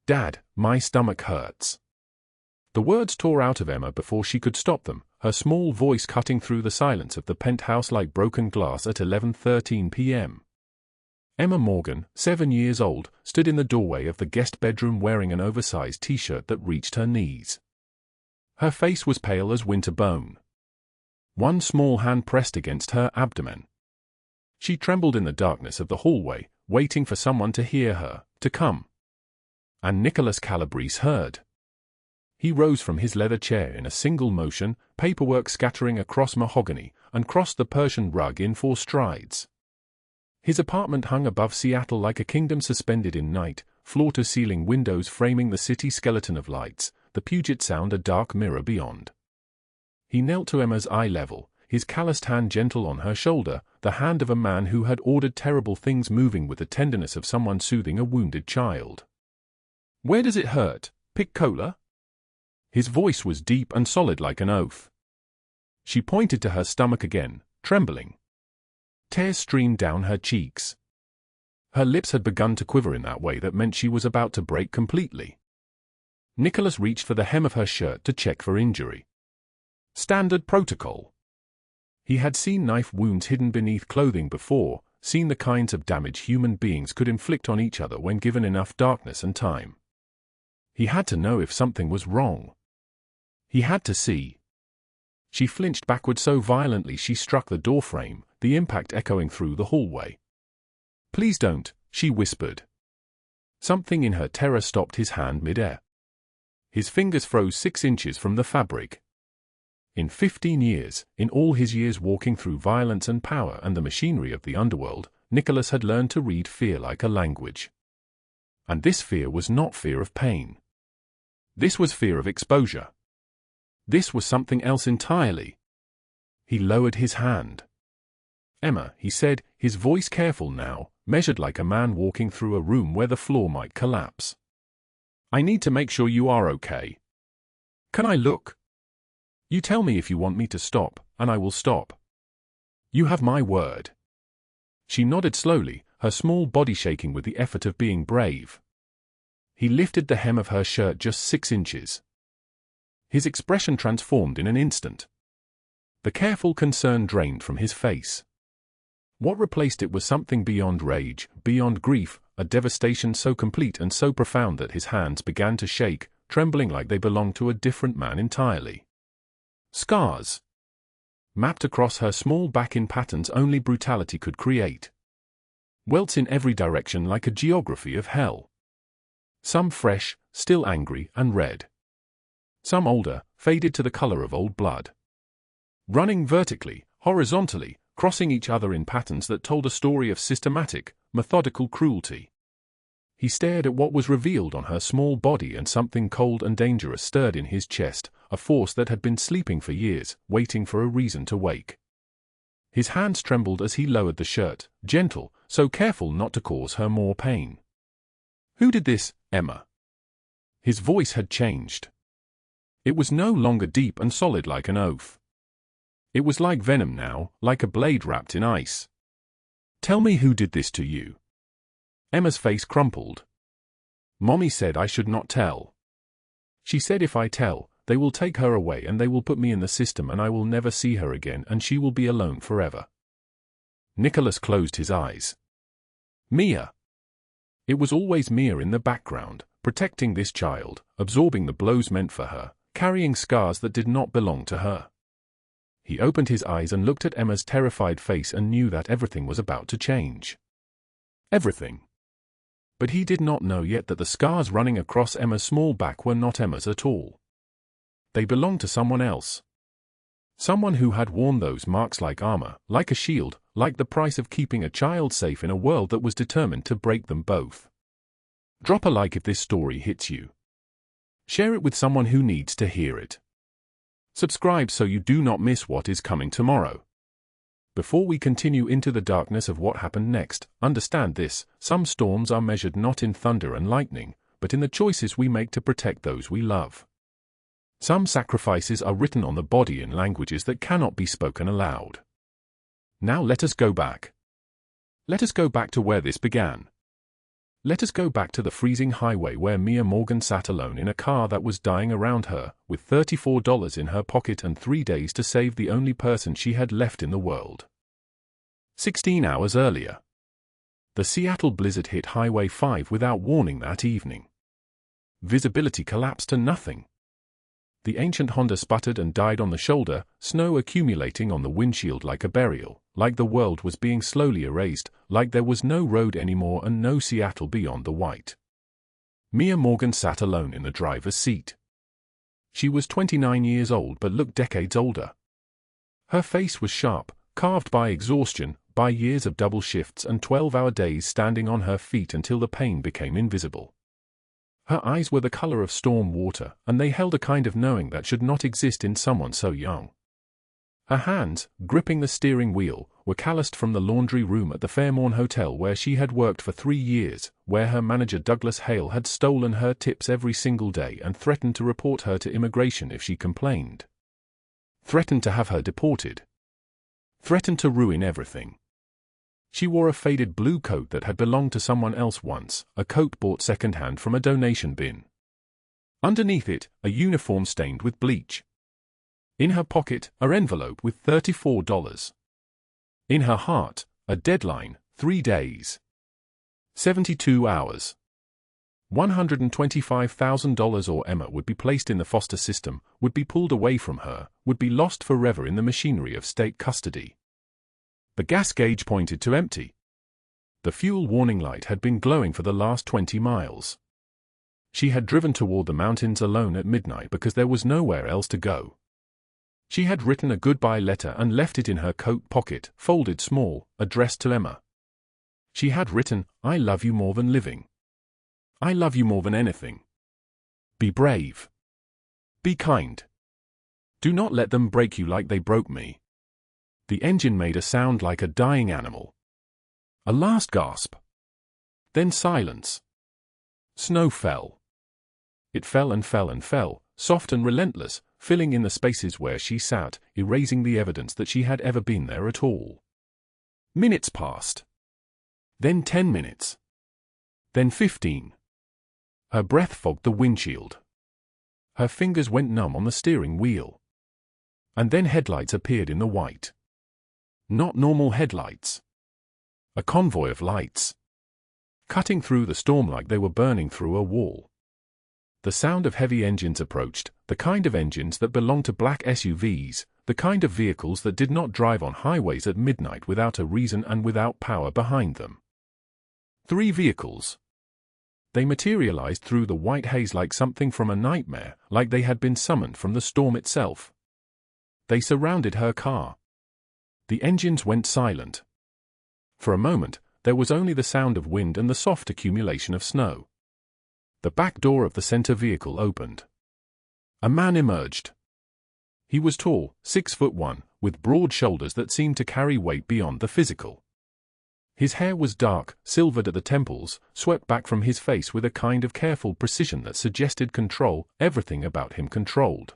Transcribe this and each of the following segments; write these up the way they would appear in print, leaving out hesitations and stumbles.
"Dad, my stomach hurts." The words tore out of Emma before she could stop them, her small voice cutting through the silence of the penthouse like broken glass at 11:13 p.m. Emma Morgan, 7 years old, stood in the doorway of the guest bedroom wearing an oversized t-shirt that reached her knees. Her face was pale as winter bone. One small hand pressed against her abdomen. She trembled in the darkness of the hallway, waiting for someone to hear her, to come. And Nicholas Calabrese heard. He rose from his leather chair in a single motion, paperwork scattering across mahogany, and crossed the Persian rug in 4 strides. His apartment hung above Seattle like a kingdom suspended in night, floor-to-ceiling windows framing the city skeleton of lights, the Puget Sound a dark mirror beyond. He knelt to Emma's eye level, his calloused hand gentle on her shoulder, the hand of a man who had ordered terrible things moving with the tenderness of someone soothing a wounded child. "Where does it hurt? Pick cola?" His voice was deep and solid like an oath. She pointed to her stomach again, trembling. Tears streamed down her cheeks. Her lips had begun to quiver in that way that meant she was about to break completely. Nicholas reached for the hem of her shirt to check for injury. Standard protocol. He had seen knife wounds hidden beneath clothing before, seen the kinds of damage human beings could inflict on each other when given enough darkness and time. He had to know if something was wrong. He had to see. She flinched backward so violently she struck the doorframe, the impact echoing through the hallway. "Please don't," she whispered. Something in her terror stopped his hand mid-air. His fingers froze 6 inches from the fabric. In 15 years, in all his years walking through violence and power and the machinery of the underworld, Nicholas had learned to read fear like a language. And this fear was not fear of pain. This was fear of exposure. This was something else entirely. He lowered his hand. "Emma," he said, his voice careful now, measured like a man walking through a room where the floor might collapse. "I need to make sure you are okay. Can I look? You tell me if you want me to stop, and I will stop. You have my word." She nodded slowly, her small body shaking with the effort of being brave. He lifted the hem of her shirt just 6 inches. His expression transformed in an instant. The careful concern drained from his face. What replaced it was something beyond rage, beyond grief, a devastation so complete and so profound that his hands began to shake, trembling like they belonged to a different man entirely. Scars. Mapped across her small back in patterns only brutality could create. Welts in every direction like a geography of hell. Some fresh, still angry and red. Some older, faded to the color of old blood. Running vertically, horizontally, crossing each other in patterns that told a story of systematic, methodical cruelty. He stared at what was revealed on her small body and something cold and dangerous stirred in his chest, a force that had been sleeping for years, waiting for a reason to wake. His hands trembled as he lowered the shirt, gentle, so careful not to cause her more pain. "Who did this, Emma?" His voice had changed. It was no longer deep and solid like an oath. It was like venom now, like a blade wrapped in ice. "Tell me who did this to you." Emma's face crumpled. "Mommy said I should not tell. She said if I tell, they will take her away and they will put me in the system and I will never see her again and she will be alone forever." Nicholas closed his eyes. Mia. It was always Mia in the background, protecting this child, absorbing the blows meant for her, carrying scars that did not belong to her. He opened his eyes and looked at Emma's terrified face and knew that everything was about to change. Everything. But he did not know yet that the scars running across Emma's small back were not Emma's at all. They belonged to someone else. Someone who had worn those marks like armor, like a shield, like the price of keeping a child safe in a world that was determined to break them both. Drop a like if this story hits you. Share it with someone who needs to hear it. Subscribe so you do not miss what is coming tomorrow. Before we continue into the darkness of what happened next, understand this: some storms are measured not in thunder and lightning, but in the choices we make to protect those we love. Some sacrifices are written on the body in languages that cannot be spoken aloud. Now let us go back. Let us go back to where this began. Let us go back to the freezing highway where Mia Morgan sat alone in a car that was dying around her, with $34 in her pocket and 3 days to save the only person she had left in the world. 16 hours earlier, the Seattle blizzard hit Highway 5 without warning that evening. Visibility collapsed to nothing. The ancient Honda sputtered and died on the shoulder, snow accumulating on the windshield like a burial, like the world was being slowly erased, like there was no road anymore and no Seattle beyond the white. Mia Morgan sat alone in the driver's seat. She was 29 years old but looked decades older. Her face was sharp, carved by exhaustion, by years of double shifts and 12-hour days standing on her feet until the pain became invisible. Her eyes were the color of storm water, and they held a kind of knowing that should not exist in someone so young. Her hands, gripping the steering wheel, were calloused from the laundry room at the Fairmont Hotel where she had worked for 3 years, where her manager Douglas Hale had stolen her tips every single day and threatened to report her to immigration if she complained. Threatened to have her deported. Threatened to ruin everything. She wore a faded blue coat that had belonged to someone else once, a coat bought second-hand from a donation bin. Underneath it, a uniform stained with bleach. In her pocket, an envelope with $34. In her heart, a deadline, 3 days. 72 hours. $125,000 or Emma would be placed in the foster system, would be pulled away from her, would be lost forever in the machinery of state custody. The gas gauge pointed to empty. The fuel warning light had been glowing for the last 20 miles. She had driven toward the mountains alone at midnight because there was nowhere else to go. She had written a goodbye letter and left it in her coat pocket, folded small, addressed to Emma. She had written, "I love you more than living. I love you more than anything. Be brave. Be kind. Do not let them break you like they broke me." The engine made a sound like a dying animal. A last gasp. Then silence. Snow fell. It fell and fell and fell, soft and relentless, filling in the spaces where she sat, erasing the evidence that she had ever been there at all. Minutes passed. Then 10 minutes. Then 15. Her breath fogged the windshield. Her fingers went numb on the steering wheel. And then headlights appeared in the white. Not normal headlights. A convoy of lights. Cutting through the storm like they were burning through a wall. The sound of heavy engines approached, the kind of engines that belonged to black SUVs, the kind of vehicles that did not drive on highways at midnight without a reason and without power behind them. 3 vehicles. They materialized through the white haze like something from a nightmare, like they had been summoned from the storm itself. They surrounded her car. The engines went silent. For a moment, there was only the sound of wind and the soft accumulation of snow. The back door of the center vehicle opened. A man emerged. He was tall, 6'1", with broad shoulders that seemed to carry weight beyond the physical. His hair was dark, silvered at the temples, swept back from his face with a kind of careful precision that suggested control, everything about him controlled.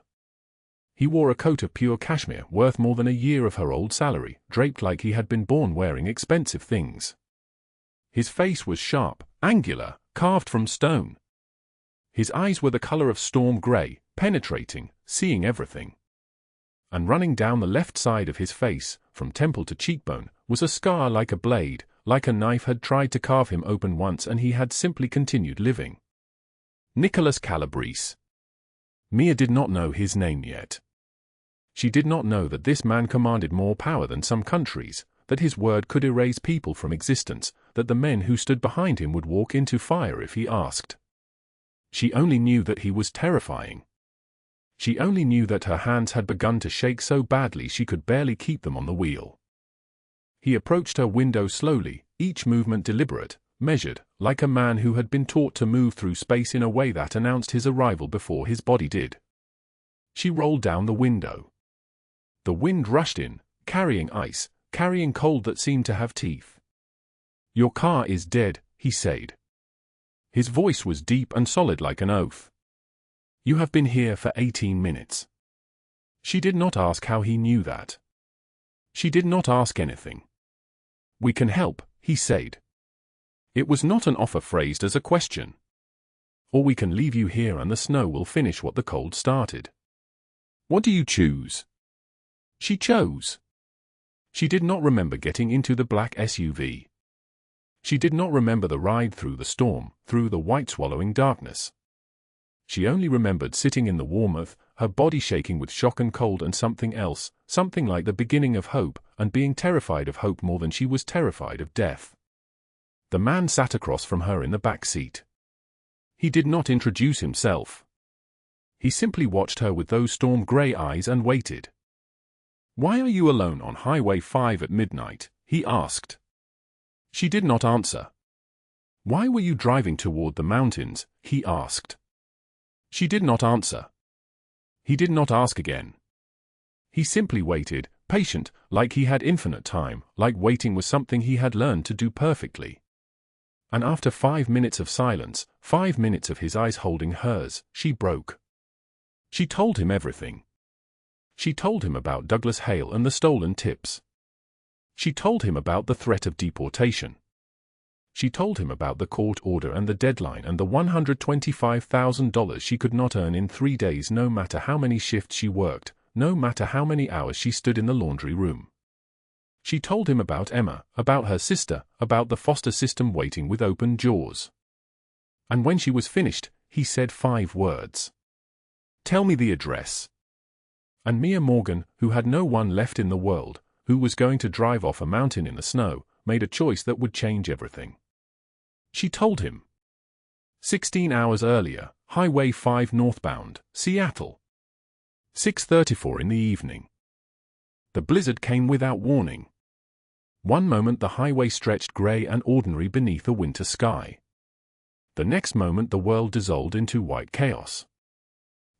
He wore a coat of pure cashmere worth more than a year of her old salary, draped like he had been born wearing expensive things. His face was sharp, angular, carved from stone. His eyes were the color of storm gray, penetrating, seeing everything. And running down the left side of his face, from temple to cheekbone, was a scar like a blade, like a knife had tried to carve him open once and he had simply continued living. Nicholas Calabrese. Mia did not know his name yet. She did not know that this man commanded more power than some countries, that his word could erase people from existence, that the men who stood behind him would walk into fire if he asked. She only knew that he was terrifying. She only knew that her hands had begun to shake so badly she could barely keep them on the wheel. He approached her window slowly, each movement deliberate, measured, like a man who had been taught to move through space in a way that announced his arrival before his body did. She rolled down the window. The wind rushed in, carrying ice, carrying cold that seemed to have teeth. "Your car is dead," he said. His voice was deep and solid like an oath. "You have been here for 18 minutes. She did not ask how he knew that. She did not ask anything. "We can help," he said. It was not an offer phrased as a question. Or we can leave you here and the snow will finish what the cold started. What do you choose? She chose. She did not remember getting into the black SUV. She did not remember the ride through the storm, through the white-swallowing darkness. She only remembered sitting in the warm earth, her body shaking with shock and cold and something else, something like the beginning of hope, and being terrified of hope more than she was terrified of death. The man sat across from her in the back seat. He did not introduce himself. He simply watched her with those storm-gray eyes and waited. "Why are you alone on Highway 5 at midnight?" he asked. She did not answer. "Why were you driving toward the mountains?" he asked. She did not answer. He did not ask again. He simply waited, patient, like he had infinite time, like waiting was something he had learned to do perfectly. And after 5 minutes of silence, 5 minutes of his eyes holding hers, she broke. She told him everything. She told him about Douglas Hale and the stolen tips. She told him about the threat of deportation. She told him about the court order and the deadline and the $125,000 she could not earn in 3 days no matter how many shifts she worked, no matter how many hours she stood in the laundry room. She told him about Emma, about her sister, about the foster system waiting with open jaws. And when she was finished, he said 5 words. "Tell me the address." And Mia Morgan, who had no one left in the world, who was going to drive off a mountain in the snow, made a choice that would change everything. She told him. 16 hours earlier, Highway 5 northbound, Seattle. 6:34 in the evening. The blizzard came without warning. One moment the highway stretched gray and ordinary beneath a winter sky. The next moment the world dissolved into white chaos.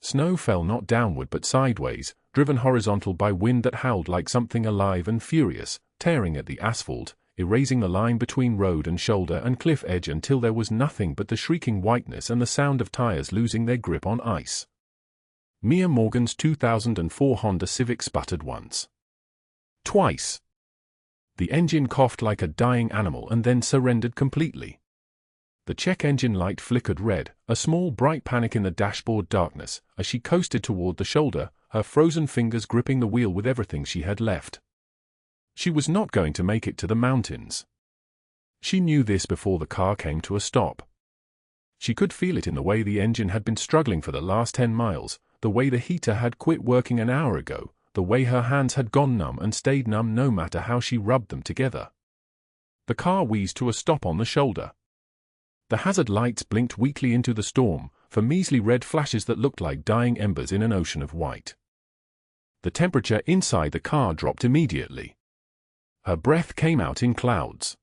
Snow fell not downward but sideways, driven horizontal by wind that howled like something alive and furious, tearing at the asphalt, erasing the line between road and shoulder and cliff edge until there was nothing but the shrieking whiteness and the sound of tires losing their grip on ice. Mia Morgan's 2004 Honda Civic sputtered once. Twice. The engine coughed like a dying animal and then surrendered completely. The check engine light flickered red, a small bright panic in the dashboard darkness, as she coasted toward the shoulder, her frozen fingers gripping the wheel with everything she had left. She was not going to make it to the mountains. She knew this before the car came to a stop. She could feel it in the way the engine had been struggling for the last 10 miles, the way the heater had quit working an hour ago, the way her hands had gone numb and stayed numb no matter how she rubbed them together. The car wheezed to a stop on the shoulder. The hazard lights blinked weakly into the storm, for measly red flashes that looked like dying embers in an ocean of white. The temperature inside the car dropped immediately. Her breath came out in clouds.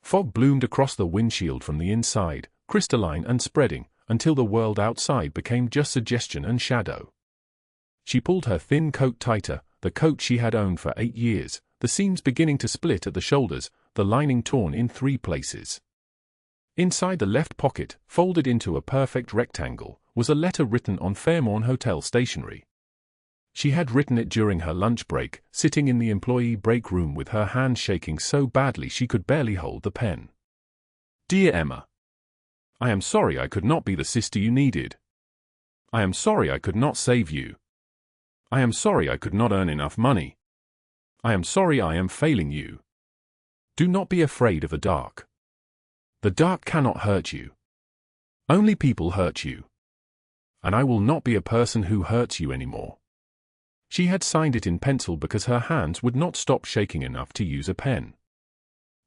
Fog bloomed across the windshield from the inside, crystalline and spreading, until the world outside became just suggestion and shadow. She pulled her thin coat tighter, the coat she had owned for 8 years, the seams beginning to split at the shoulders, the lining torn in 3 places. Inside the left pocket, folded into a perfect rectangle, was a letter written on Fairmont Hotel stationery. She had written it during her lunch break, sitting in the employee break room with her hands shaking so badly she could barely hold the pen. "Dear Emma, I am sorry I could not be the sister you needed. I am sorry I could not save you. I am sorry I could not earn enough money. I am sorry I am failing you. Do not be afraid of the dark. The dark cannot hurt you. Only people hurt you. And I will not be a person who hurts you anymore." She had signed it in pencil because her hands would not stop shaking enough to use a pen.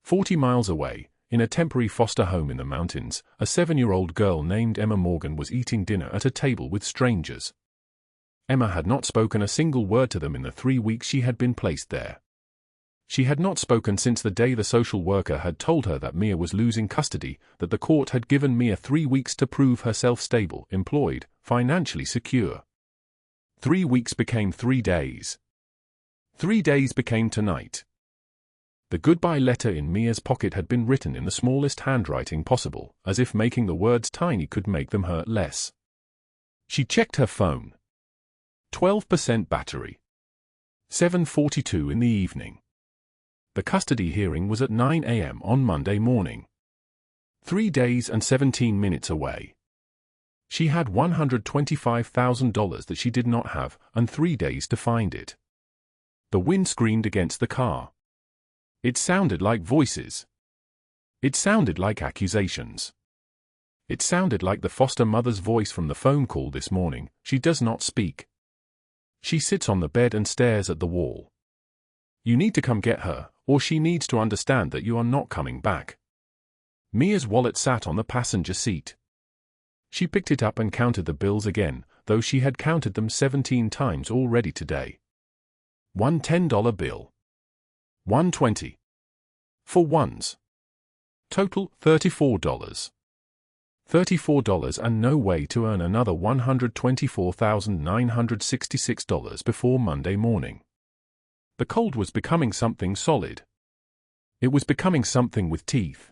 40 miles away, in a temporary foster home in the mountains, a 7-year-old girl named Emma Morgan was eating dinner at a table with strangers. Emma had not spoken a single word to them in the 3 weeks she had been placed there. She had not spoken since the day the social worker had told her that Mia was losing custody, that the court had given Mia 3 weeks to prove herself stable, employed, financially secure. 3 weeks became 3 days. 3 days became tonight. The goodbye letter in Mia's pocket had been written in the smallest handwriting possible, as if making the words tiny could make them hurt less. She checked her phone. 12% battery. 7:42 in the evening. The custody hearing was at 9 a.m. on Monday morning. 3 days and 17 minutes away. She had $125,000 that she did not have, and 3 days to find it. The wind screamed against the car. It sounded like voices. It sounded like accusations. It sounded like the foster mother's voice from the phone call this morning. She does not speak. She sits on the bed and stares at the wall. You need to come get her, or she needs to understand that you are not coming back. Mia's wallet sat on the passenger seat. She picked it up and counted the bills again, though she had counted them 17 times already today. One $10 bill. One $20. For ones. Total $34. $34 and no way to earn another $124,966 before Monday morning. The cold was becoming something solid. It was becoming something with teeth.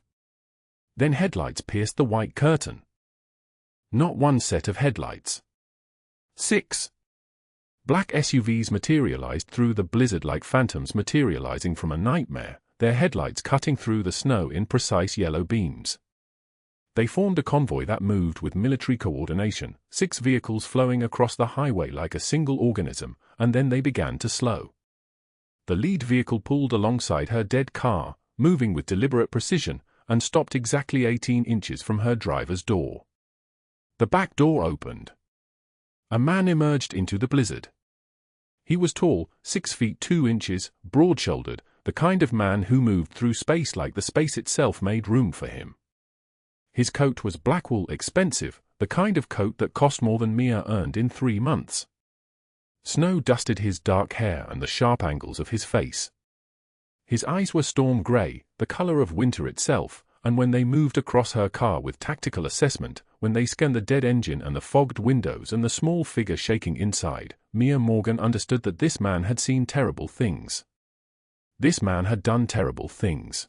Then headlights pierced the white curtain. Not one set of headlights. 6. Black SUVs materialized through the blizzard like phantoms materializing from a nightmare, their headlights cutting through the snow in precise yellow beams. They formed a convoy that moved with military coordination, 6 vehicles flowing across the highway like a single organism, and then they began to slow. The lead vehicle pulled alongside her dead car, moving with deliberate precision, and stopped exactly 18 inches from her driver's door. The back door opened. A man emerged into the blizzard. He was tall, 6 feet 2 inches, broad-shouldered, the kind of man who moved through space like the space itself made room for him. His coat was black wool, expensive, the kind of coat that cost more than Mia earned in 3 months. Snow dusted his dark hair and the sharp angles of his face. His eyes were storm gray, the color of winter itself, and when they moved across her car with tactical assessment, when they scanned the dead engine and the fogged windows and the small figure shaking inside, Mia Morgan understood that this man had seen terrible things. This man had done terrible things.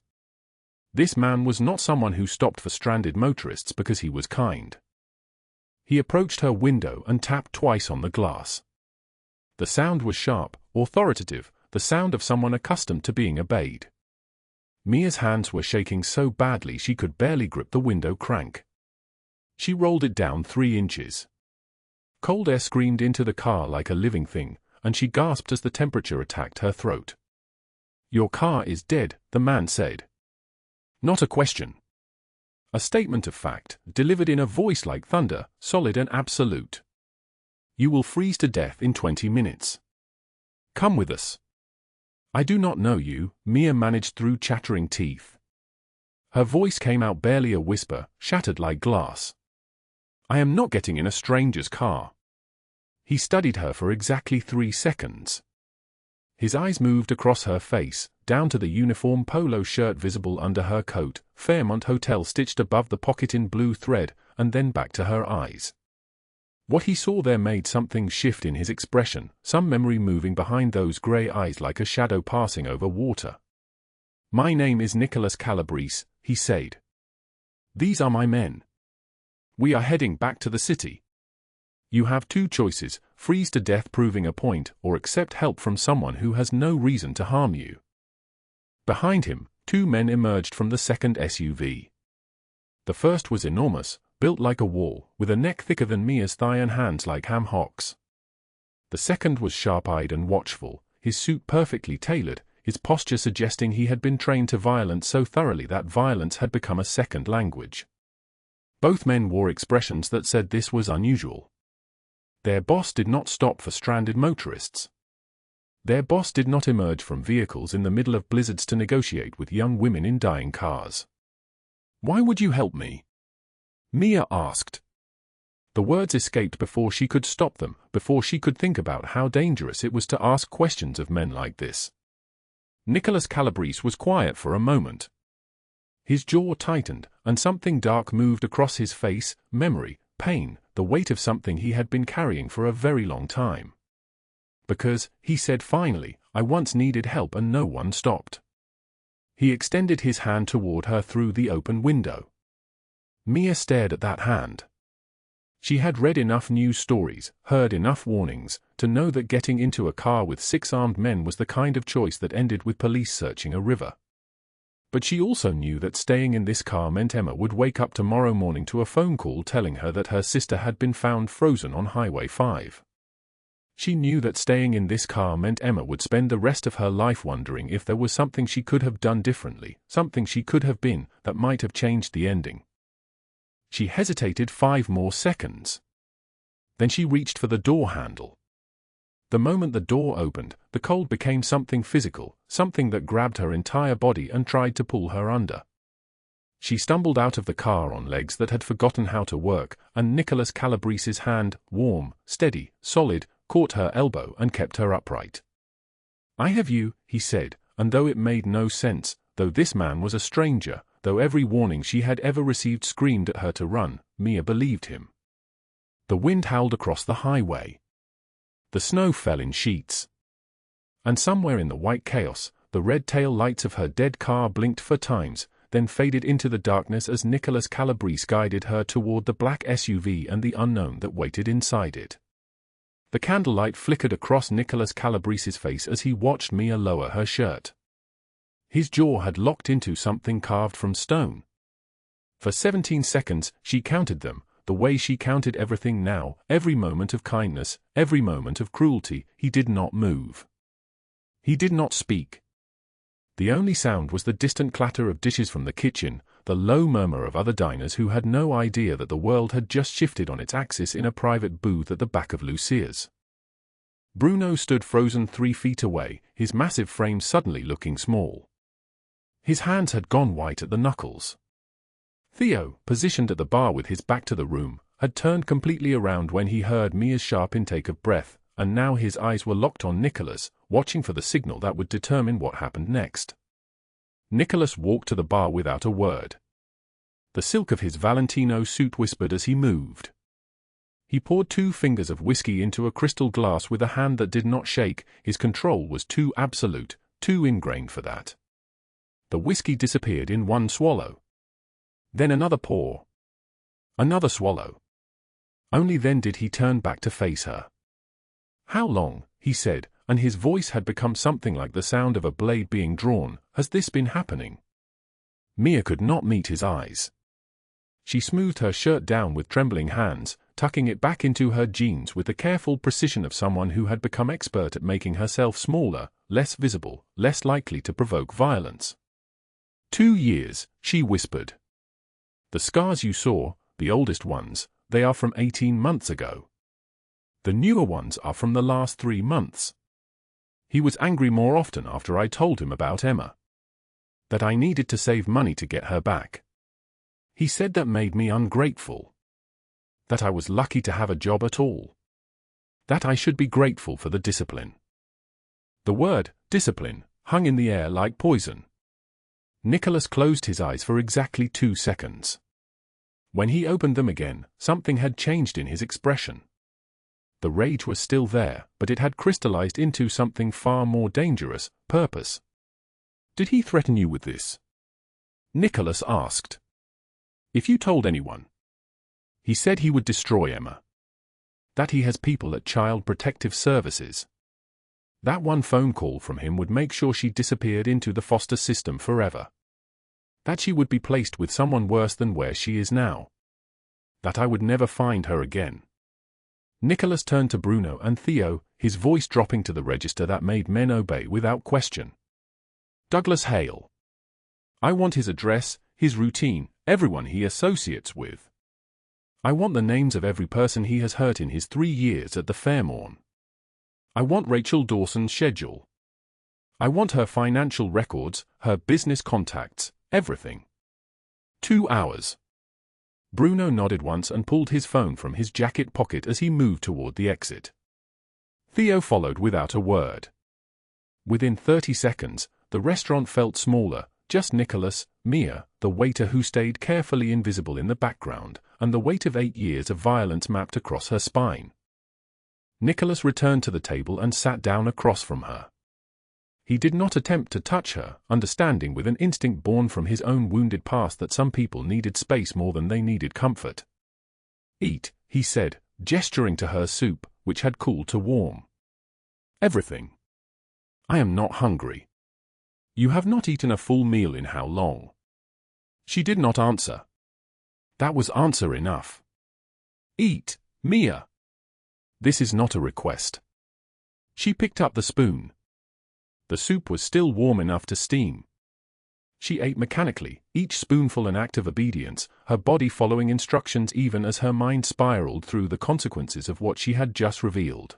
This man was not someone who stopped for stranded motorists because he was kind. He approached her window and tapped twice on the glass. The sound was sharp, authoritative, the sound of someone accustomed to being obeyed. Mia's hands were shaking so badly she could barely grip the window crank. She rolled it down 3 inches. Cold air screamed into the car like a living thing, and she gasped as the temperature attacked her throat. "Your car is dead," the man said. Not a question. A statement of fact, delivered in a voice like thunder, solid and absolute. "You will freeze to death in 20 minutes. Come with us." "I do not know you," Mia managed through chattering teeth. Her voice came out barely a whisper, shattered like glass. "I am not getting in a stranger's car." He studied her for exactly 3 seconds. His eyes moved across her face, down to the uniform polo shirt visible under her coat, Fairmont Hotel stitched above the pocket in blue thread, and then back to her eyes. What he saw there made something shift in his expression, some memory moving behind those grey eyes like a shadow passing over water. "My name is Nicholas Calabrese," he said. "These are my men. We are heading back to the city. You have 2 choices, freeze to death proving a point, or accept help from someone who has no reason to harm you." Behind him, 2 men emerged from the second SUV. The first was enormous, built like a wall, with a neck thicker than Mia's thigh and hands like ham hocks. The second was sharp-eyed and watchful, his suit perfectly tailored, his posture suggesting he had been trained to violence so thoroughly that violence had become a second language. Both men wore expressions that said this was unusual. Their boss did not stop for stranded motorists. Their boss did not emerge from vehicles in the middle of blizzards to negotiate with young women in dying cars. "Why would you help me?" Mia asked. The words escaped before she could stop them, before she could think about how dangerous it was to ask questions of men like this. Nicholas Calabrese was quiet for a moment. His jaw tightened, and something dark moved across his face, memory, pain, the weight of something he had been carrying for a very long time. "Because," he said finally, "I once needed help and no one stopped." He extended his hand toward her through the open window. Mia stared at that hand. She had read enough news stories, heard enough warnings, to know that getting into a car with 6 armed men was the kind of choice that ended with police searching a river. But she also knew that staying in this car meant Emma would wake up tomorrow morning to a phone call telling her that her sister had been found frozen on Highway 5. She knew that staying in this car meant Emma would spend the rest of her life wondering if there was something she could have done differently, something she could have been, that might have changed the ending. She hesitated 5 more seconds. Then she reached for the door handle. The moment the door opened, the cold became something physical, something that grabbed her entire body and tried to pull her under. She stumbled out of the car on legs that had forgotten how to work, and Nicholas Calabrese's hand, warm, steady, solid, caught her elbow and kept her upright. "I have you," he said, and though it made no sense, though this man was a stranger, though every warning she had ever received screamed at her to run, Mia believed him. The wind howled across the highway. The snow fell in sheets. And somewhere in the white chaos, the red tail lights of her dead car blinked 4 times, then faded into the darkness as Nicholas Calabrese guided her toward the black SUV and the unknown that waited inside it. The candlelight flickered across Nicholas Calabrese's face as he watched Mia lower her shirt. His jaw had locked into something carved from stone. For 17 seconds, she counted them, the way she counted everything now, every moment of kindness, every moment of cruelty. He did not move. He did not speak. The only sound was the distant clatter of dishes from the kitchen, the low murmur of other diners who had no idea that the world had just shifted on its axis in a private booth at the back of Lucia's. Bruno stood frozen 3 feet away, his massive frame suddenly looking small. His hands had gone white at the knuckles. Theo, positioned at the bar with his back to the room, had turned completely around when he heard Mia's sharp intake of breath, and now his eyes were locked on Nicholas, watching for the signal that would determine what happened next. Nicholas walked to the bar without a word. The silk of his Valentino suit whispered as he moved. He poured 2 fingers of whiskey into a crystal glass with a hand that did not shake. His control was too absolute, too ingrained for that. The whiskey disappeared in 1 swallow. Then another pour. Another swallow. Only then did he turn back to face her. "How long," he said, and his voice had become something like the sound of a blade being drawn, "has this been happening?" Mia could not meet his eyes. She smoothed her shirt down with trembling hands, tucking it back into her jeans with the careful precision of someone who had become expert at making herself smaller, less visible, less likely to provoke violence. 2 years, she whispered. "The scars you saw, the oldest ones, they are from 18 months ago. The newer ones are from the last 3 months. He was angry more often after I told him about Emma. That I needed to save money to get her back. He said that made me ungrateful. That I was lucky to have a job at all. That I should be grateful for the discipline." The word, discipline, hung in the air like poison. Nicholas closed his eyes for exactly 2 seconds. When he opened them again, something had changed in his expression. The rage was still there, but it had crystallized into something far more dangerous, purpose. "Did he threaten you with this?" Nicholas asked. "If you told anyone." "He said he would destroy Emma. That he has people at Child Protective Services. That 1 phone call from him would make sure she disappeared into the foster system forever. That she would be placed with someone worse than where she is now. That I would never find her again." Nicholas turned to Bruno and Theo, his voice dropping to the register that made men obey without question. "Douglas Hale. I want his address, his routine, everyone he associates with. I want the names of every person he has hurt in his 3 years at the Fairmont. I want Rachel Dawson's schedule. I want her financial records, her business contacts, everything. 2 hours." Bruno nodded once and pulled his phone from his jacket pocket as he moved toward the exit. Theo followed without a word. Within 30 seconds, the restaurant felt smaller, just Nicholas, Mia, the waiter who stayed carefully invisible in the background, and the weight of 8 years of violence mapped across her spine. Nicholas returned to the table and sat down across from her. He did not attempt to touch her, understanding with an instinct born from his own wounded past that some people needed space more than they needed comfort. "Eat," he said, gesturing to her soup, which had cooled to warm. "Everything. I am not hungry." You have not eaten a full meal in how long? She did not answer. That was answer enough. Eat, Mia. This is not a request. She picked up the spoon. The soup was still warm enough to steam. She ate mechanically, each spoonful an act of obedience, her body following instructions even as her mind spiraled through the consequences of what she had just revealed.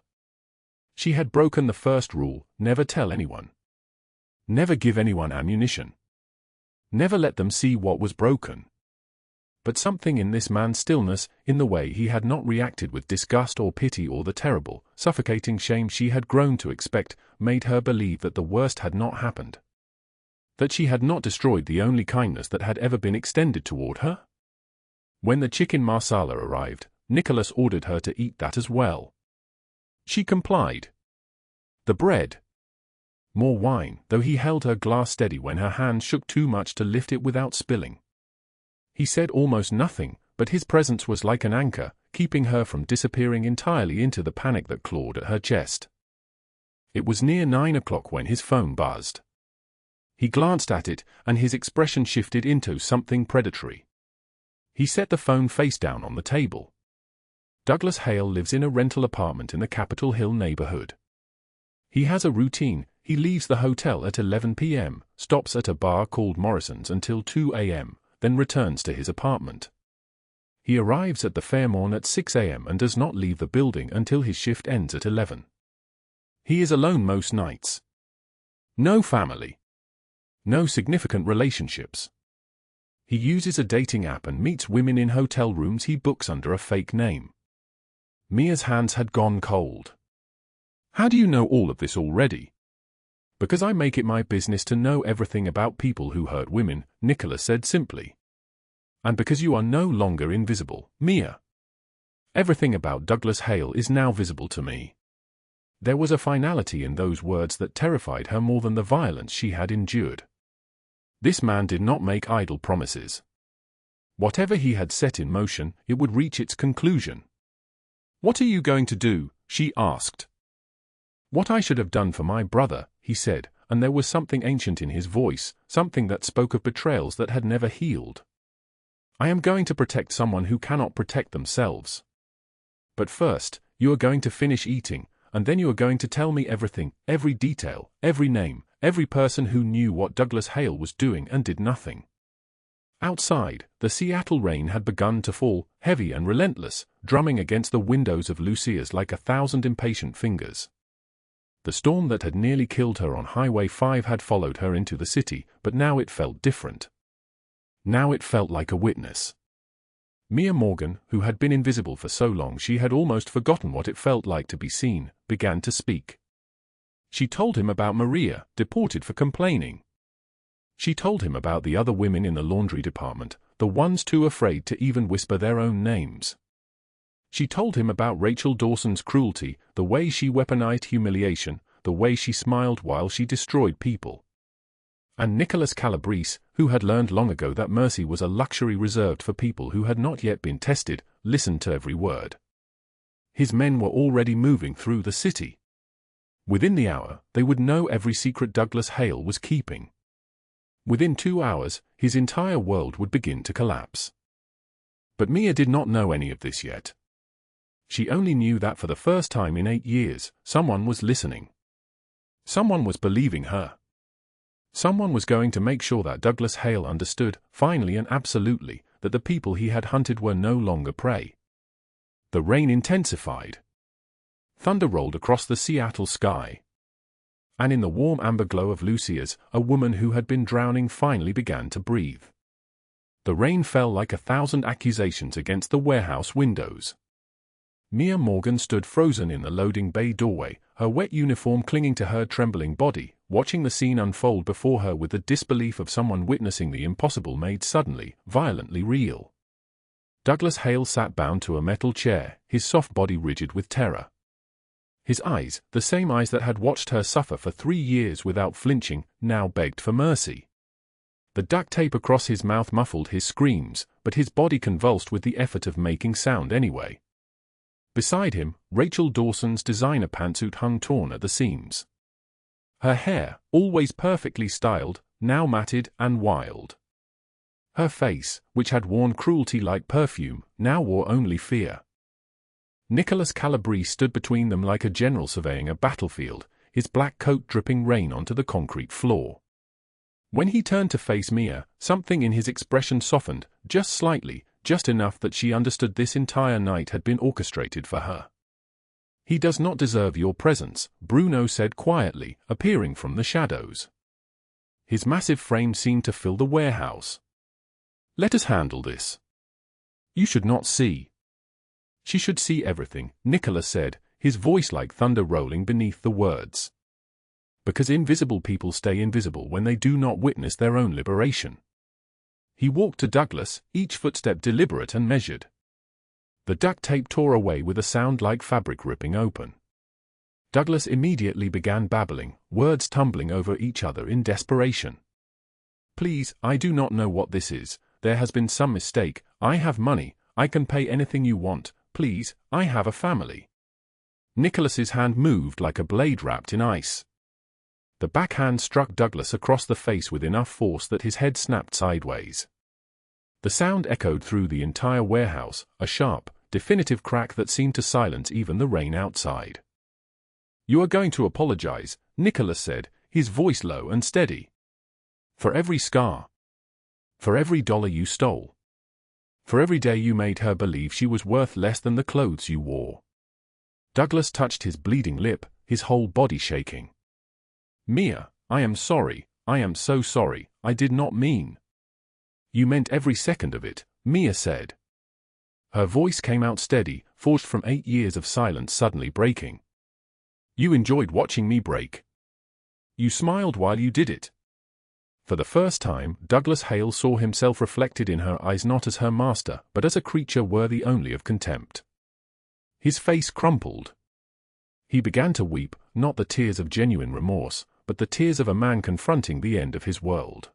She had broken the first rule: never tell anyone. Never give anyone ammunition. Never let them see what was broken. But something in this man's stillness, in the way he had not reacted with disgust or pity or the terrible, suffocating shame she had grown to expect, made her believe that the worst had not happened. That she had not destroyed the only kindness that had ever been extended toward her? When the chicken marsala arrived, Nicholas ordered her to eat that as well. She complied. The bread. More wine, though he held her glass steady when her hands shook too much to lift it without spilling. He said almost nothing, but his presence was like an anchor, keeping her from disappearing entirely into the panic that clawed at her chest. It was near 9 o'clock when his phone buzzed. He glanced at it, and his expression shifted into something predatory. He set the phone face down on the table. Douglas Hale lives in a rental apartment in the Capitol Hill neighborhood. He has a routine: he leaves the hotel at 11 p.m., stops at a bar called Morrison's until 2 a.m., then returns to his apartment. He arrives at the Fairmont at 6 a.m. and does not leave the building until his shift ends at 11. He is alone most nights. No family. No significant relationships. He uses a dating app and meets women in hotel rooms he books under a fake name. Mia's hands had gone cold. How do you know all of this already? Because I make it my business to know everything about people who hurt women, Nicholas said simply. And because you are no longer invisible, Mia. Everything about Douglas Hale is now visible to me. There was a finality in those words that terrified her more than the violence she had endured. This man did not make idle promises. Whatever he had set in motion, it would reach its conclusion. What are you going to do? She asked. What I should have done for my brother, he said, and there was something ancient in his voice, something that spoke of betrayals that had never healed. I am going to protect someone who cannot protect themselves. But first, you are going to finish eating, and then you are going to tell me everything, every detail, every name, every person who knew what Douglas Hale was doing and did nothing. Outside, the Seattle rain had begun to fall, heavy and relentless, drumming against the windows of Lucia's like 1,000 impatient fingers. The storm that had nearly killed her on Highway 5 had followed her into the city, but now it felt different. Now it felt like a witness. Mia Morgan, who had been invisible for so long she had almost forgotten what it felt like to be seen, began to speak. She told him about Maria, deported for complaining. She told him about the other women in the laundry department, the ones too afraid to even whisper their own names. She told him about Rachel Dawson's cruelty, the way she weaponized humiliation, the way she smiled while she destroyed people. And Nicholas Calabrese, who had learned long ago that mercy was a luxury reserved for people who had not yet been tested, listened to every word. His men were already moving through the city. Within the hour, they would know every secret Douglas Hale was keeping. Within 2 hours, his entire world would begin to collapse. But Mia did not know any of this yet. She only knew that for the first time in 8 years, someone was listening. Someone was believing her. Someone was going to make sure that Douglas Hale understood, finally and absolutely, that the people he had hunted were no longer prey. The rain intensified. Thunder rolled across the Seattle sky. And in the warm amber glow of Lucia's, a woman who had been drowning finally began to breathe. The rain fell like 1,000 accusations against the warehouse windows. Mia Morgan stood frozen in the loading bay doorway, her wet uniform clinging to her trembling body, watching the scene unfold before her with the disbelief of someone witnessing the impossible made suddenly, violently real. Douglas Hale sat bound to a metal chair, his soft body rigid with terror. His eyes, the same eyes that had watched her suffer for 3 years without flinching, now begged for mercy. The duct tape across his mouth muffled his screams, but his body convulsed with the effort of making sound anyway. Beside him, Rachel Dawson's designer pantsuit hung torn at the seams. Her hair, always perfectly styled, now matted and wild. Her face, which had worn cruelty like perfume, now wore only fear. Nicholas Calabrese stood between them like a general surveying a battlefield, his black coat dripping rain onto the concrete floor. When he turned to face Mia, something in his expression softened, just slightly, just enough that she understood this entire night had been orchestrated for her. "He does not deserve your presence," Bruno said quietly, appearing from the shadows. His massive frame seemed to fill the warehouse. "Let us handle this. You should not see." "She should see everything," Nicholas said, his voice like thunder rolling beneath the words. "Because invisible people stay invisible when they do not witness their own liberation." He walked to Douglas, each footstep deliberate and measured. The duct tape tore away with a sound like fabric ripping open. Douglas immediately began babbling, words tumbling over each other in desperation. "Please, I do not know what this is. There has been some mistake. I have money. I can pay anything you want. Please, I have a family." Nicholas's hand moved like a blade wrapped in ice. The backhand struck Douglas across the face with enough force that his head snapped sideways. The sound echoed through the entire warehouse, a sharp, definitive crack that seemed to silence even the rain outside. "You are going to apologize," Nicholas said, his voice low and steady. "For every scar. For every dollar you stole. For every day you made her believe she was worth less than the clothes you wore." Douglas touched his bleeding lip, his whole body shaking. "Mia, I am sorry, I am so sorry, I did not mean." "You meant every second of it," Mia said. Her voice came out steady, forged from 8 years of silence suddenly breaking. "You enjoyed watching me break. You smiled while you did it." For the first time, Douglas Hale saw himself reflected in her eyes not as her master, but as a creature worthy only of contempt. His face crumpled. He began to weep, not the tears of genuine remorse, but the tears of a man confronting the end of his world.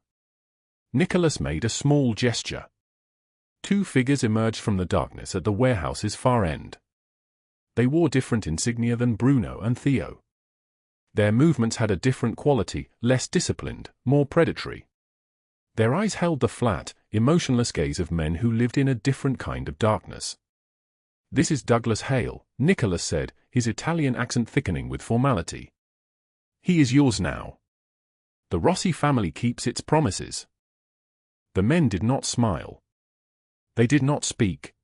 Nicholas made a small gesture. 2 figures emerged from the darkness at the warehouse's far end. They wore different insignia than Bruno and Theo. Their movements had a different quality, less disciplined, more predatory. Their eyes held the flat, emotionless gaze of men who lived in a different kind of darkness. "This is Douglas Hale," Nicholas said, his Italian accent thickening with formality. "He is yours now. The Rossi family keeps its promises." The men did not smile. They did not speak.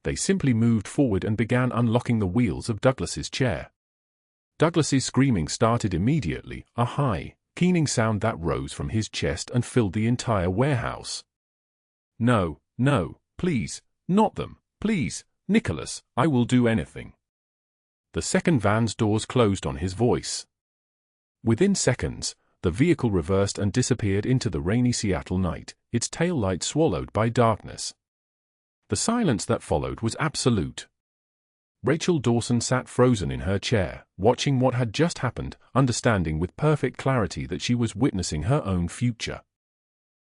They simply moved forward and began unlocking the wheels of Douglas's chair. Douglas's screaming started immediately, a high, keening sound that rose from his chest and filled the entire warehouse. "No, no, please, not them, please, Nicholas, I will do anything." The second van's doors closed on his voice. Within seconds, the vehicle reversed and disappeared into the rainy Seattle night, its tail light swallowed by darkness. The silence that followed was absolute. Rachel Dawson sat frozen in her chair, watching what had just happened, understanding with perfect clarity that she was witnessing her own future.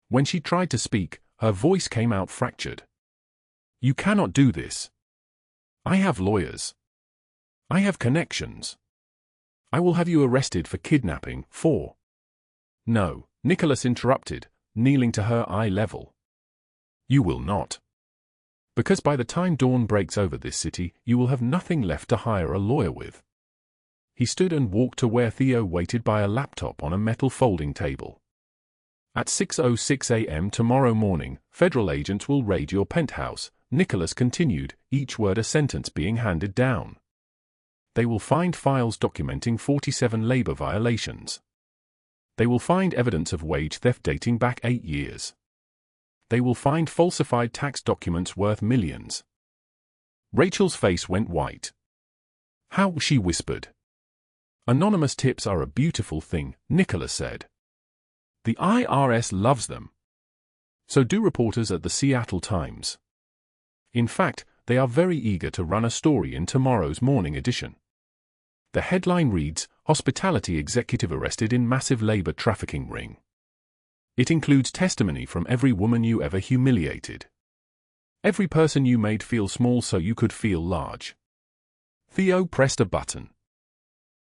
When she tried to speak, her voice came out fractured. "You cannot do this. I have lawyers. I have connections. I will have you arrested for kidnapping, for—" "No," Nicholas interrupted, kneeling to her eye level. "You will not. Because by the time dawn breaks over this city, you will have nothing left to hire a lawyer with." He stood and walked to where Theo waited by a laptop on a metal folding table. "At 6:06 a.m. tomorrow morning, federal agents will raid your penthouse," Nicholas continued, each word a sentence being handed down. "They will find files documenting 47 labor violations. They will find evidence of wage theft dating back 8 years. They will find falsified tax documents worth millions." Rachel's face went white. "How?" she whispered. "Anonymous tips are a beautiful thing," Nicholas said. "The IRS loves them. So do reporters at the Seattle Times. In fact, they are very eager to run a story in tomorrow's morning edition. The headline reads, 'Hospitality Executive Arrested in Massive Labor Trafficking Ring.' It includes testimony from every woman you ever humiliated. Every person you made feel small so you could feel large." Theo pressed a button.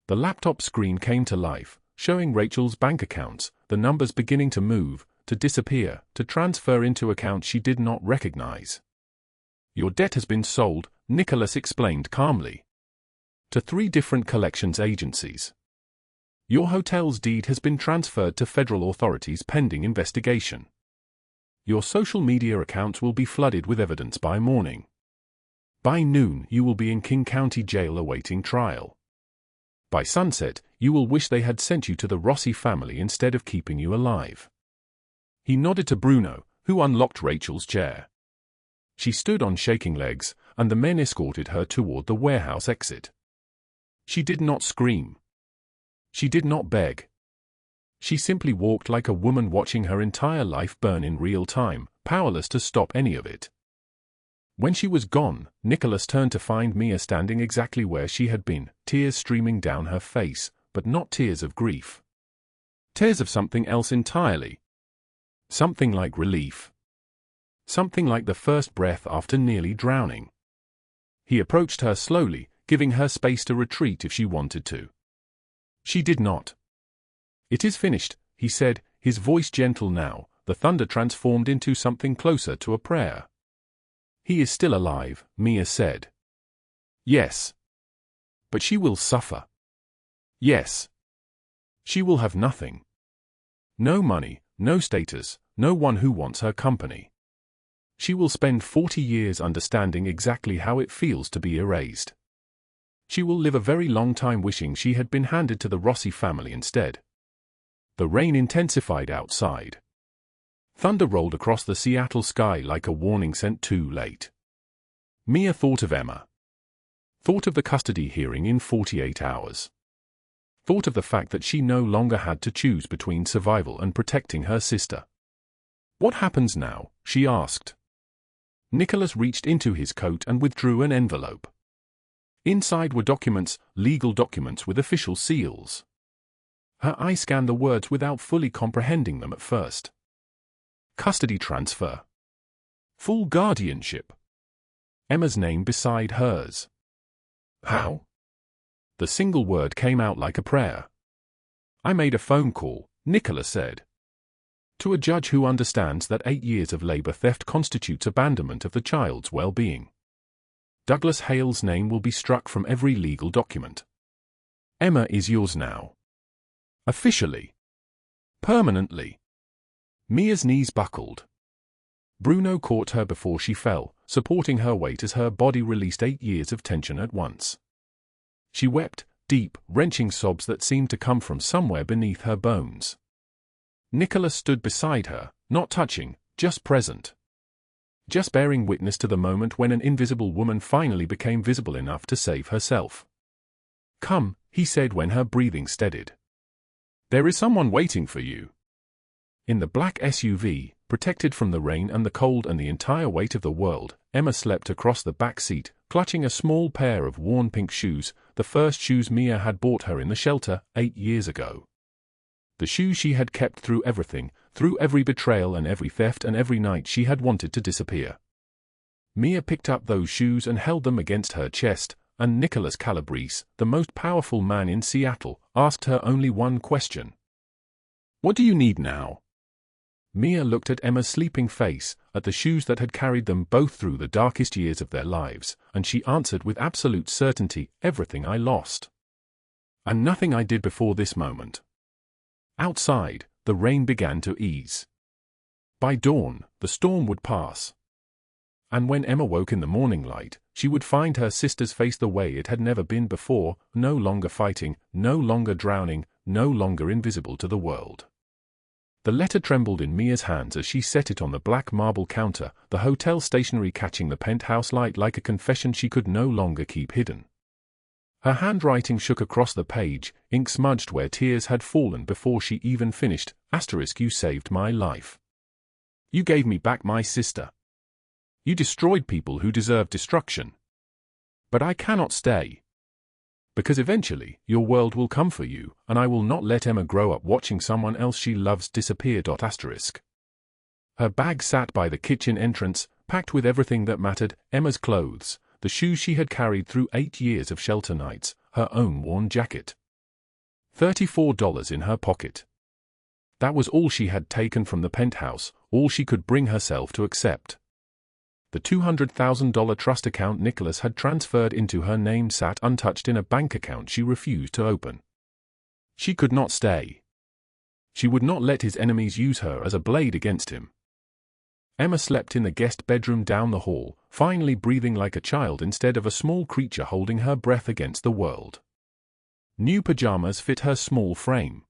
The laptop screen came to life, showing Rachel's bank accounts, the numbers beginning to move, to disappear, to transfer into accounts she did not recognize. "Your debt has been sold," Nicholas explained calmly, "to 3 different collections agencies. Your hotel's deed has been transferred to federal authorities pending investigation. Your social media accounts will be flooded with evidence by morning. By noon, you will be in King County Jail awaiting trial. By sunset, you will wish they had sent you to the Rossi family instead of keeping you alive." He nodded to Bruno, who unlocked Rachel's chair. She stood on shaking legs, and the men escorted her toward the warehouse exit. She did not scream. She did not beg. She simply walked like a woman watching her entire life burn in real time, powerless to stop any of it. When she was gone, Nicholas turned to find Mia standing exactly where she had been, tears streaming down her face, but not tears of grief. Tears of something else entirely. Something like relief. Something like the first breath after nearly drowning. He approached her slowly, giving her space to retreat if she wanted to. She did not. "It is finished," he said, his voice gentle now, the thunder transformed into something closer to a prayer. "He is still alive," Mia said. "Yes. But she will suffer." "Yes. She will have nothing. No money, no status, no one who wants her company. She will spend 40 years understanding exactly how it feels to be erased. She will live a very long time wishing she had been handed to the Rossi family instead." The rain intensified outside. Thunder rolled across the Seattle sky like a warning sent too late. Mia thought of Emma. Thought of the custody hearing in 48 hours. Thought of the fact that she no longer had to choose between survival and protecting her sister. "What happens now?" she asked. Nicholas reached into his coat and withdrew an envelope. Inside were documents, legal documents with official seals. Her eye scanned the words without fully comprehending them at first. Custody transfer. Full guardianship. Emma's name beside hers. How? The single word came out like a prayer. "I made a phone call," Nicholas said. "To a judge who understands that 8 years of labor theft constitutes abandonment of the child's well-being. Douglas Hale's name will be struck from every legal document. Emma is yours now. Officially. Permanently." Mia's knees buckled. Bruno caught her before she fell, supporting her weight as her body released 8 years of tension at once. She wept, deep, wrenching sobs that seemed to come from somewhere beneath her bones. Nicholas stood beside her, not touching, just present. Just bearing witness to the moment when an invisible woman finally became visible enough to save herself. "Come," he said when her breathing steadied. "There is someone waiting for you." In the black SUV, protected from the rain and the cold and the entire weight of the world, Emma slept across the back seat, clutching a small pair of worn pink shoes, the first shoes Mia had bought her in the shelter 8 years ago. The shoes she had kept through everything, through every betrayal and every theft and every night she had wanted to disappear. Mia picked up those shoes and held them against her chest, and Nicholas Calabrese, the most powerful man in Seattle, asked her only one question. "What do you need now?" Mia looked at Emma's sleeping face, at the shoes that had carried them both through the darkest years of their lives, and she answered with absolute certainty, "Everything I lost. And nothing I did before this moment." Outside, the rain began to ease. By dawn, the storm would pass. And when Emma woke in the morning light, she would find her sister's face the way it had never been before, no longer fighting, no longer drowning, no longer invisible to the world. The letter trembled in Mia's hands as she set it on the black marble counter, the hotel stationery catching the penthouse light like a confession she could no longer keep hidden. Her handwriting shook across the page, ink smudged where tears had fallen before she even finished. "You saved my life. You gave me back my sister. You destroyed people who deserved destruction. But I cannot stay. Because eventually, your world will come for you, and I will not let Emma grow up watching someone else she loves disappear. Her bag sat by the kitchen entrance, packed with everything that mattered, Emma's clothes, the shoes she had carried through 8 years of shelter nights, her own worn jacket. $34 in her pocket. That was all she had taken from the penthouse, all she could bring herself to accept. The $200,000 trust account Nicholas had transferred into her name sat untouched in a bank account she refused to open. She could not stay. She would not let his enemies use her as a blade against him. Emma slept in the guest bedroom down the hall, finally breathing like a child instead of a small creature holding her breath against the world. New pajamas fit her small frame.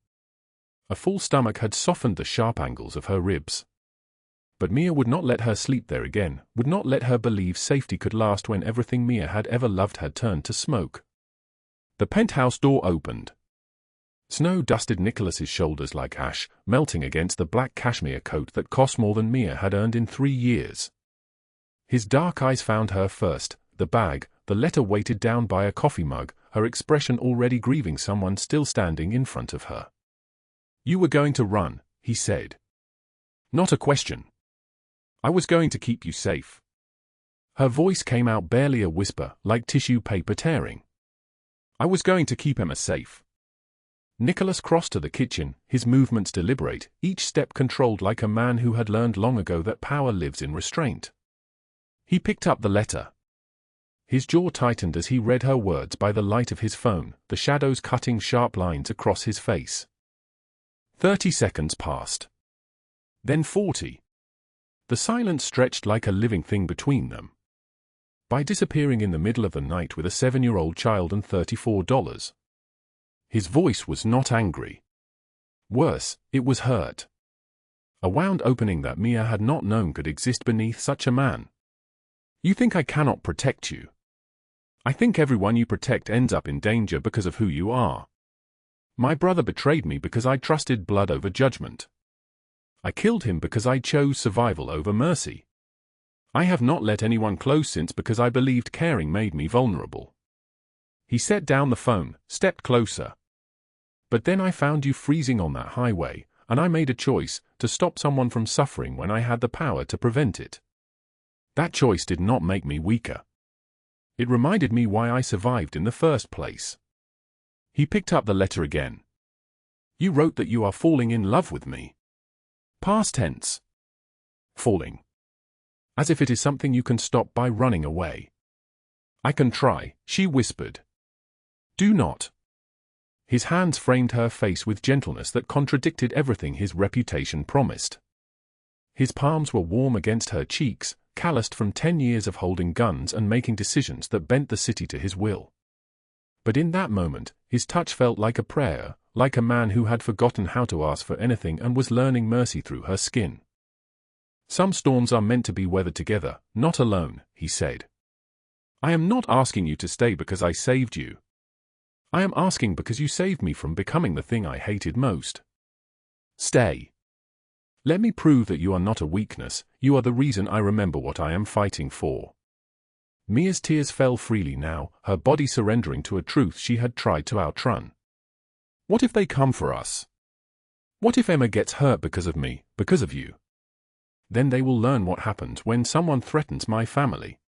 A full stomach had softened the sharp angles of her ribs. But Mia would not let her sleep there again, would not let her believe safety could last when everything Mia had ever loved had turned to smoke. The penthouse door opened. Snow dusted Nicholas's shoulders like ash, melting against the black cashmere coat that cost more than Mia had earned in 3 years. His dark eyes found her first, the bag, the letter weighted down by a coffee mug, her expression already grieving someone still standing in front of her. "You were going to run," he said. "Not a question. I was going to keep you safe." Her voice came out barely a whisper, like tissue paper tearing. "I was going to keep Emma safe." Nicholas crossed to the kitchen, his movements deliberate, each step controlled like a man who had learned long ago that power lives in restraint. He picked up the letter. His jaw tightened as he read her words by the light of his phone, the shadows cutting sharp lines across his face. 30 seconds passed. Then 40. The silence stretched like a living thing between them. By disappearing in the middle of the night with a 7-year-old child and $34. His voice was not angry. Worse, it was hurt. A wound opening that Mia had not known could exist beneath such a man. "You think I cannot protect you? I think everyone you protect ends up in danger because of who you are. My brother betrayed me because I trusted blood over judgment. I killed him because I chose survival over mercy. I have not let anyone close since because I believed caring made me vulnerable." He set down the phone, stepped closer. "But then I found you freezing on that highway, and I made a choice to stop someone from suffering when I had the power to prevent it. That choice did not make me weaker. It reminded me why I survived in the first place." He picked up the letter again. "You wrote that you are falling in love with me. Past tense. Falling. As if it is something you can stop by running away." "I can try," she whispered. "Do not." His hands framed her face with gentleness that contradicted everything his reputation promised. His palms were warm against her cheeks, calloused from 10 years of holding guns and making decisions that bent the city to his will. But in that moment, his touch felt like a prayer, like a man who had forgotten how to ask for anything and was learning mercy through her skin. "Some storms are meant to be weathered together, not alone," he said. "I am not asking you to stay because I saved you. I am asking because you saved me from becoming the thing I hated most. Stay. Let me prove that you are not a weakness, you are the reason I remember what I am fighting for." Mia's tears fell freely now, her body surrendering to a truth she had tried to outrun. "What if they come for us? What if Emma gets hurt because of me, because of you? Then they will learn what happens when someone threatens my family."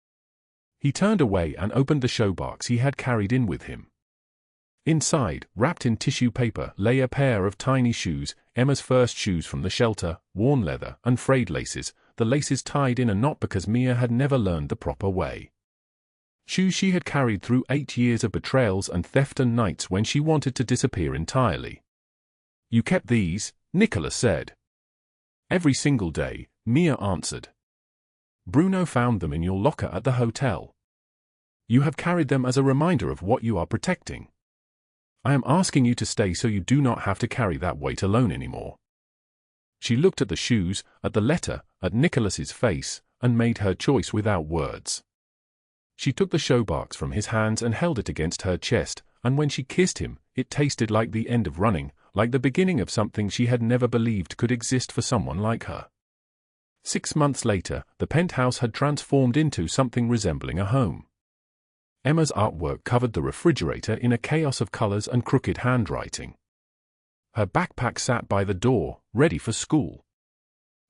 He turned away and opened the showbox he had carried in with him. Inside, wrapped in tissue paper, lay a pair of tiny shoes, Emma's first shoes from the shelter, worn leather and frayed laces, the laces tied in a knot because Mia had never learned the proper way. Shoes she had carried through 8 years of betrayals and theft and nights when she wanted to disappear entirely. "You kept these," Nicholas said. "Every single day," Mia answered. "Bruno found them in your locker at the hotel. You have carried them as a reminder of what you are protecting. I am asking you to stay so you do not have to carry that weight alone anymore." She looked at the shoes, at the letter, at Nicholas's face, and made her choice without words. She took the showbox from his hands and held it against her chest, and when she kissed him, it tasted like the end of running, like the beginning of something she had never believed could exist for someone like her. 6 months later, the penthouse had transformed into something resembling a home. Emma's artwork covered the refrigerator in a chaos of colors and crooked handwriting. Her backpack sat by the door, ready for school.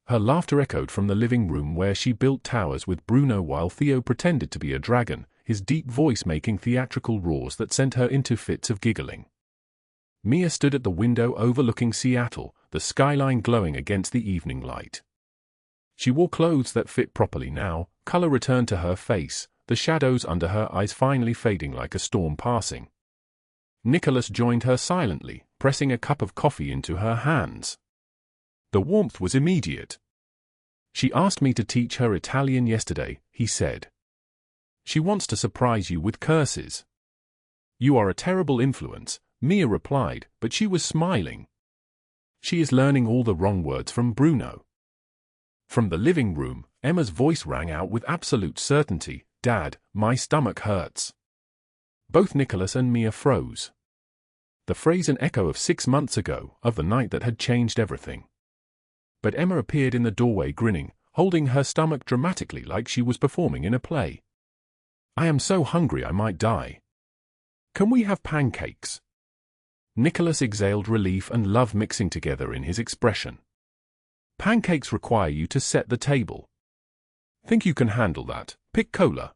Her laughter echoed from the living room where she built towers with Bruno while Theo pretended to be a dragon, his deep voice making theatrical roars that sent her into fits of giggling. Mia stood at the window overlooking Seattle, the skyline glowing against the evening light. She wore clothes that fit properly now, color returned to her face, the shadows under her eyes finally fading like a storm passing. Nicholas joined her silently, pressing a cup of coffee into her hands. The warmth was immediate. "She asked me to teach her Italian yesterday," he said. "She wants to surprise you with curses." "You are a terrible influence," Mia replied, but she was smiling. "She is learning all the wrong words from Bruno." From the living room, Emma's voice rang out with absolute certainty, "Dad, my stomach hurts." Both Nicholas and Mia froze. The phrase an echo of 6 months ago, of the night that had changed everything. But Emma appeared in the doorway grinning, holding her stomach dramatically like she was performing in a play. "I am so hungry I might die. Can we have pancakes?" Nicholas exhaled relief and love mixing together in his expression. "Pancakes require you to set the table. Think you can handle that, Piccola?"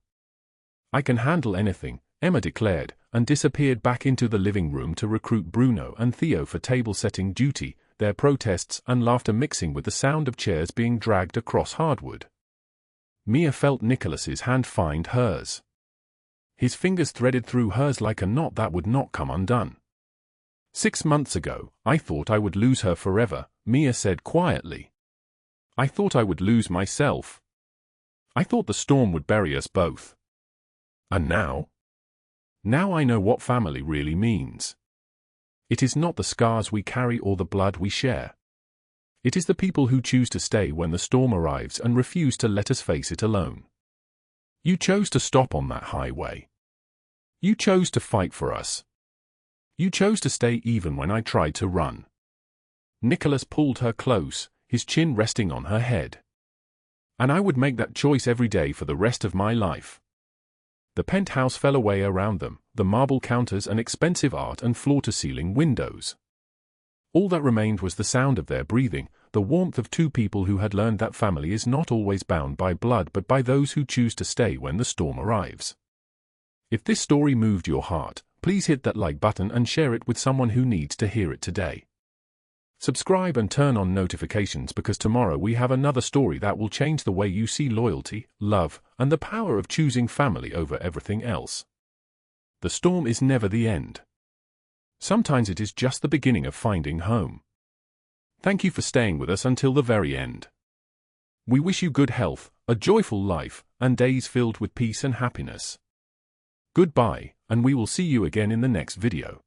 "I can handle anything," Emma declared, and disappeared back into the living room to recruit Bruno and Theo for table-setting duty, their protests and laughter mixing with the sound of chairs being dragged across hardwood. Mia felt Nicholas's hand find hers. His fingers threaded through hers like a knot that would not come undone. "6 months ago, I thought I would lose her forever," Mia said quietly. "I thought I would lose myself. I thought the storm would bury us both. And now? Now I know what family really means. It is not the scars we carry or the blood we share. It is the people who choose to stay when the storm arrives and refuse to let us face it alone. You chose to stop on that highway. You chose to fight for us. You chose to stay even when I tried to run." Nicholas pulled her close, his chin resting on her head. "And I would make that choice every day for the rest of my life." The penthouse fell away around them, the marble counters and expensive art and floor-to-ceiling windows. All that remained was the sound of their breathing, the warmth of two people who had learned that family is not always bound by blood but by those who choose to stay when the storm arrives. If this story moved your heart, please hit that like button and share it with someone who needs to hear it today. Subscribe and turn on notifications because tomorrow we have another story that will change the way you see loyalty, love, and the power of choosing family over everything else. The storm is never the end. Sometimes it is just the beginning of finding home. Thank you for staying with us until the very end. We wish you good health, a joyful life, and days filled with peace and happiness. Goodbye, and we will see you again in the next video.